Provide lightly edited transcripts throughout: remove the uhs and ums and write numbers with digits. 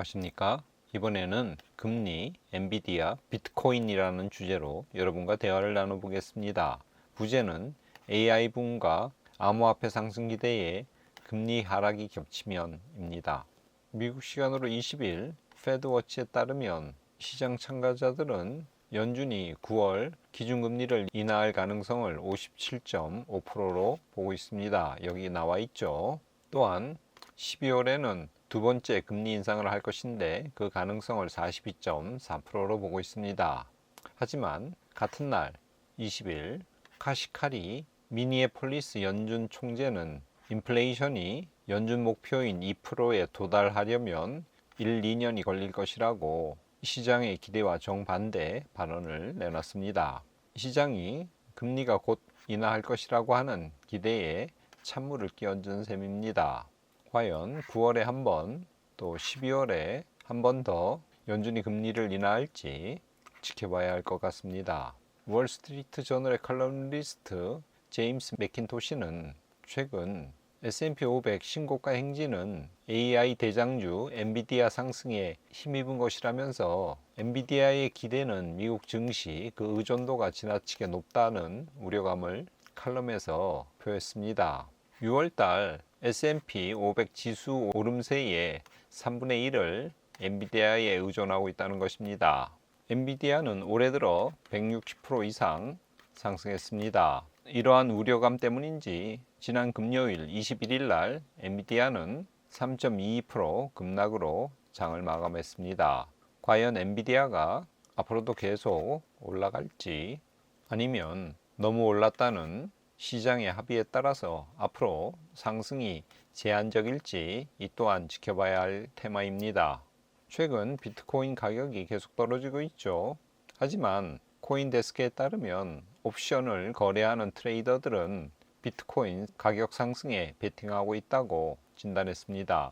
안녕하십니까? 이번에는 금리, 엔비디아, 비트코인이라는 주제로 여러분과 대화를 나눠보겠습니다. 부제는 AI 붐과 암호화폐 상승 기대에 금리 하락이 겹치면입니다. 미국 시간으로 20일 패드워치에 따르면 시장 참가자들은 연준이 9월 기준금리를 인하할 가능성을 57.5%로 보고 있습니다. 여기 나와 있죠. 또한 12월에는 두 번째 금리 인상을 할 것인데 그 가능성을 42.4%로 보고 있습니다. 하지만 같은 날 20일 카시카리 미니애폴리스 연준 총재는 인플레이션이 연준 목표인 2%에 도달하려면 1, 2년이 걸릴 것이라고 시장의 기대와 정반대 발언을 내놨습니다. 시장이 금리가 곧 인하할 것이라고 하는 기대에 찬물을 끼얹은 셈입니다. 과연 9월에 한 번, 또 12월에 한 번 더 연준이 금리를 인하할지 지켜봐야 할 것 같습니다. 월스트리트 저널의 칼럼니스트 제임스 맥킨토시는 최근 S&P 500 신고가 행진은 AI 대장주 엔비디아 상승에 힘입은 것이라면서 엔비디아의 기대는 미국 증시 그 의존도가 지나치게 높다는 우려감을 칼럼에서 표했습니다. 6월달 S&P 500 지수 오름세의 3분의 1을 엔비디아에 의존하고 있다는 것입니다. 엔비디아는 올해 들어 160% 이상 상승했습니다. 이러한 우려감 때문인지 지난 금요일 21일 날 엔비디아는 3.22% 급락으로 장을 마감했습니다. 과연 엔비디아가 앞으로도 계속 올라갈지 아니면 너무 올랐다는 시장의 합의에 따라서 앞으로 상승이 제한적일지 이 또한 지켜봐야 할 테마입니다. 최근 비트코인 가격이 계속 떨어지고 있죠. 하지만 코인데스크에 따르면 옵션을 거래하는 트레이더들은 비트코인 가격 상승에 베팅하고 있다고 진단했습니다.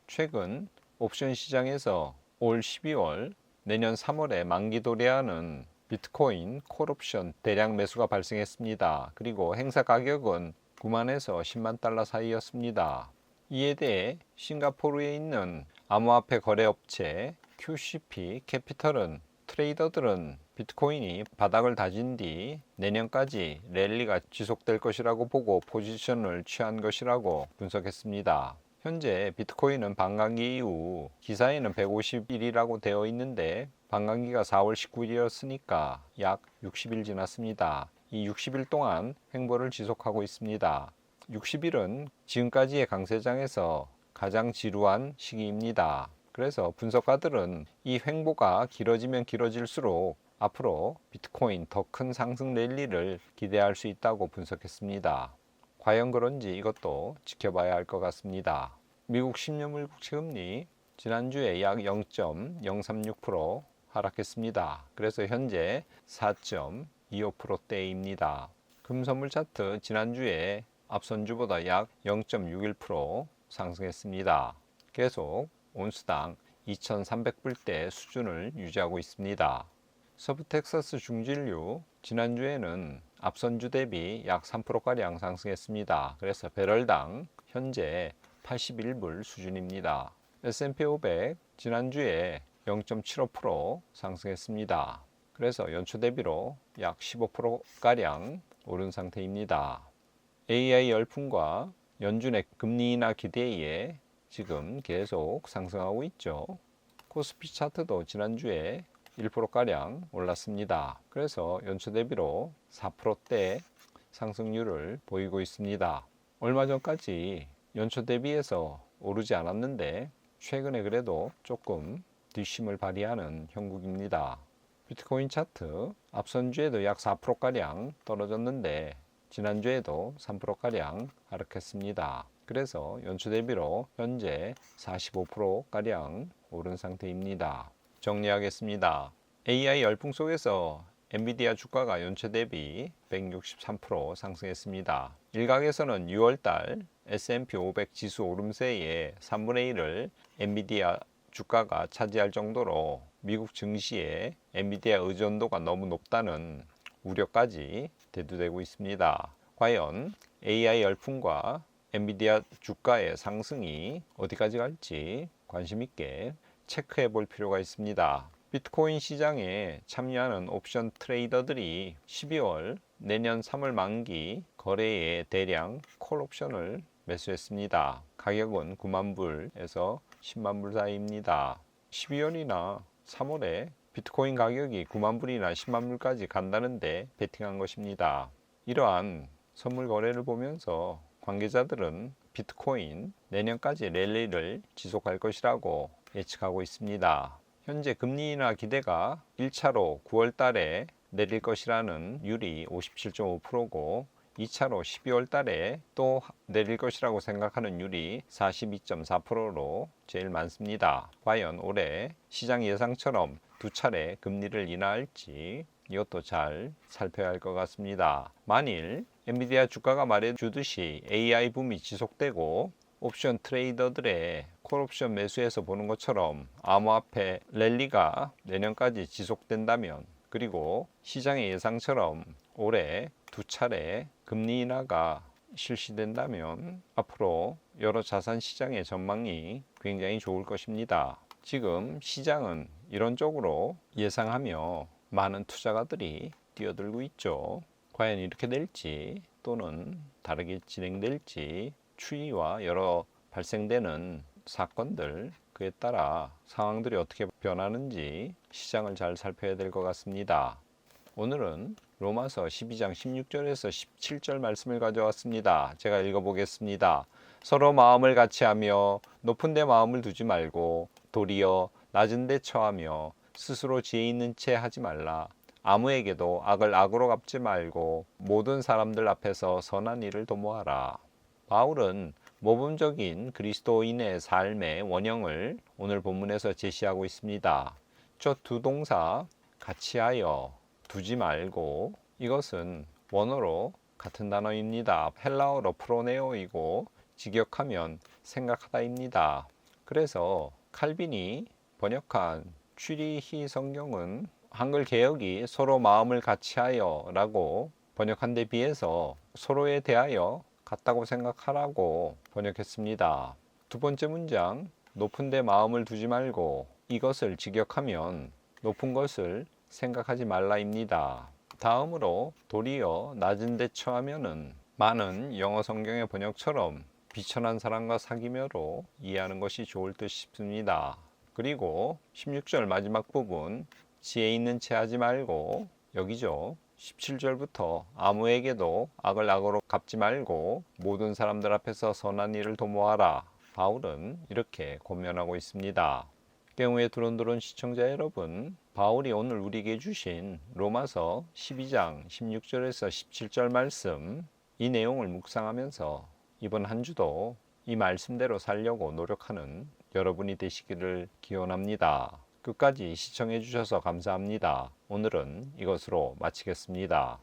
최근 옵션 시장에서 올 12월, 내년 3월에 만기 도래하는 비트코인 콜옵션 대량 매수가 발생했습니다. 그리고 행사 가격은 9만에서 10만 달러 사이였습니다. 이에 대해 싱가포르에 있는 암호화폐 거래업체 QCP 캐피털은 트레이더들은 비트코인이 바닥을 다진 뒤 내년까지 랠리가 지속될 것이라고 보고 포지션을 취한 것이라고 분석했습니다. 현재 비트코인은 반감기 이후 기사에는 150일이라고 되어 있는데 반감기가 4월 19일이었으니까 약 60일 지났습니다. 이 60일 동안 횡보를 지속하고 있습니다. 60일은 지금까지의 강세장에서 가장 지루한 시기입니다. 그래서 분석가들은 이 횡보가 길어지면 길어질수록 앞으로 비트코인 더 큰 상승 랠리를 기대할 수 있다고 분석했습니다. 과연 그런지 이것도 지켜봐야 할 것 같습니다. 미국 10년물 국채금리 지난주에 약 0.036% 하락했습니다. 그래서 현재 4.25%대입니다. 금선물 차트 지난주에 앞선 주보다 약 0.61% 상승했습니다. 계속 온스당 2,300불대 수준을 유지하고 있습니다. 서부 텍사스 중진류 지난주에는 앞선 주 대비 약 3%가량 상승했습니다. 그래서 배럴당 현재 81불 수준입니다. S&P 500 지난주에 0.75% 상승했습니다. 그래서 연초 대비로 약 15%가량 오른 상태입니다. AI 열풍과 연준의 금리 인하 기대에 지금 계속 상승하고 있죠. 코스피 차트도 지난주에 1%가량 올랐습니다. 그래서 연초 대비로 4%대 상승률을 보이고 있습니다. 얼마 전까지 연초 대비해서 오르지 않았는데 최근에 그래도 조금 뒷심을 발휘하는 형국입니다. 비트코인 차트 앞선 주에도 약 4%가량 떨어졌는데 지난주에도 3%가량 하락했습니다. 그래서 연초 대비로 현재 45%가량 오른 상태입니다. 정리하겠습니다. AI 열풍 속에서 엔비디아 주가가 연초 대비 163% 상승했습니다. 일각에서는 6월달 S&P 500 지수 오름세의 3분의 1을 엔비디아 주가가 차지할 정도로 미국 증시에 엔비디아 의존도가 너무 높다는 우려까지 대두되고 있습니다. 과연 AI 열풍과 엔비디아 주가의 상승이 어디까지 갈지 관심 있게 체크해 볼 필요가 있습니다. 비트코인 시장에 참여하는 옵션 트레이더들이 12월 내년 3월 만기 거래에 대량 콜 옵션을 매수했습니다. 가격은 9만 불에서 10만 불 사이입니다. 12월이나 3월에 비트코인 가격이 9만 불이나 10만 불까지 간다는데 베팅한 것입니다. 이러한 선물 거래를 보면서 관계자들은 비트코인 내년까지 랠리를 지속할 것이라고 예측하고 있습니다. 현재 금리 인하 기대가 1차로 9월 달에 내릴 것이라는 율이 57.5%고 2차로 12월 달에 또 내릴 것이라고 생각하는 율이 42.4%로 제일 많습니다. 과연 올해 시장 예상처럼 두 차례 금리를 인하할지 이것도 잘 살펴야 할 것 같습니다. 만일 엔비디아 주가가 말해주듯이 AI 붐이 지속되고 옵션 트레이더들의 콜옵션 매수에서 보는 것처럼 암호화폐 랠리가 내년까지 지속된다면, 그리고 시장의 예상처럼 올해 두 차례 금리 인하가 실시된다면 앞으로 여러 자산 시장의 전망이 굉장히 좋을 것입니다. 지금 시장은 이런 쪽으로 예상하며 많은 투자가들이 뛰어들고 있죠. 과연 이렇게 될지 또는 다르게 진행될지 추이와 여러 발생되는 사건들, 그에 따라 상황들이 어떻게 변하는지 시장을 잘 살펴야 될 것 같습니다. 오늘은 로마서 12장 16절에서 17절 말씀을 가져왔습니다. 제가 읽어보겠습니다. 서로 마음을 같이하며 높은 데 마음을 두지 말고 도리어 낮은 데 처하며 스스로 지혜 있는 채 하지 말라. 아무에게도 악을 악으로 갚지 말고 모든 사람들 앞에서 선한 일을 도모하라. 바울은 모범적인 그리스도인의 삶의 원형을 오늘 본문에서 제시하고 있습니다. 저 두 동사 같이하여, 두지 말고, 이것은 원어로 같은 단어입니다. 헬라어로 프로네오이고 직역하면 생각하다입니다. 그래서 칼빈이 번역한 취리히 성경은 한글 개역이 서로 마음을 같이하여 라고 번역한 데 비해서 서로에 대하여 같다고 생각하라고 번역했습니다. 두 번째 문장, 높은 데 마음을 두지 말고, 이것을 직역하면 높은 것을 생각하지 말라입니다. 다음으로 도리어 낮은 데 처하면은 많은 영어 성경의 번역처럼 비천한 사람과 사귀며로 이해하는 것이 좋을 듯 싶습니다. 그리고 16절 마지막 부분, 지혜 있는 채 하지 말고, 여기죠. 17절부터 아무에게도 악을 악으로 갚지 말고 모든 사람들 앞에서 선한 일을 도모하라. 바울은 이렇게 권면하고 있습니다. 경우에 두런두런 시청자 여러분, 바울이 오늘 우리에게 주신 로마서 12장 16절에서 17절 말씀, 이 내용을 묵상하면서 이번 한 주도 이 말씀대로 살려고 노력하는 여러분이 되시기를 기원합니다. 끝까지 시청해 주셔서 감사합니다. 오늘은 이것으로 마치겠습니다.